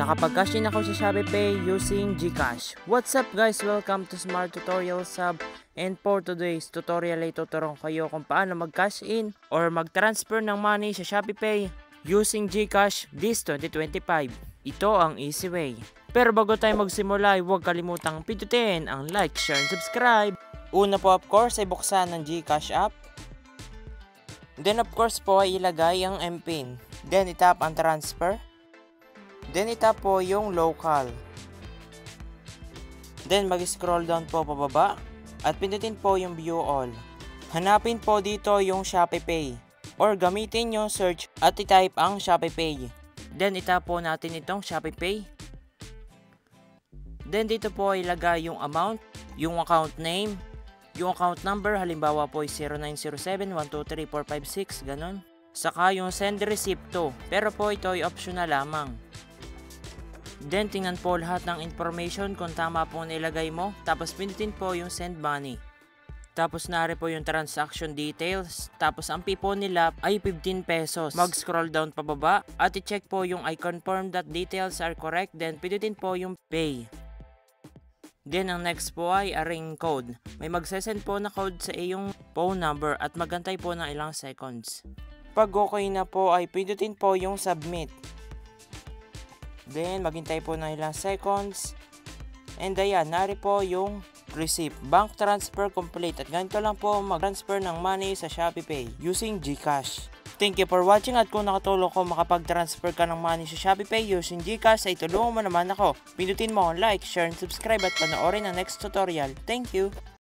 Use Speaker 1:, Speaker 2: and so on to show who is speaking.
Speaker 1: Nakapag-cash in ako sa ShopeePay using GCash. What's up guys? Welcome to Smart Tutorial Sub. And for today's tutorial ay tuturuan kayo kung paano mag-cash in or mag-transfer ng money sa ShopeePay using GCash this 2025. Ito ang easy way. Pero bago tayo magsimula ay huwag kalimutang pindutin ang like, share, and subscribe. Una po of course ay buksan ng GCash app. Then of course po ay ilagay ang MPIN. Then itap ang transfer. Then itap po yung local. Then mag-scroll down po pababa at pindutin po yung view all. Hanapin po dito yung ShopeePay or gamitin yung search at itype ang ShopeePay. Then itap po natin itong ShopeePay. Then dito po ilagay yung amount, yung account name, yung account number, halimbawa po ay 0907-123-456, ganun. Saka yung send receipt to, pero po ito ay optional lamang. Then tingnan po lahat ng information kung tama po nilagay mo, tapos pindutin po yung send money. Tapos nari po yung transaction details, tapos ang fee po nila ay 15 pesos. Mag-scroll down pababa at i-check po yung I confirm that details are correct, then pindutin po yung pay. Then ang next po ay a ring code. May magsesend po na code sa iyong phone number at magantay po ng ilang seconds. Pag okay na po ay pindutin po yung submit. Then maghintay po ng ilang seconds. And ayan, nari po yung receipt. Bank transfer complete. At ganito lang po mag-transfer ng money sa ShopeePay using GCash. Thank you for watching at kung nakatulong ko makapag-transfer ka ng money sa ShopeePay using GCash ay tulungan mo naman ako. Pindutin mo ang like, share, and subscribe at panoorin ang next tutorial. Thank you!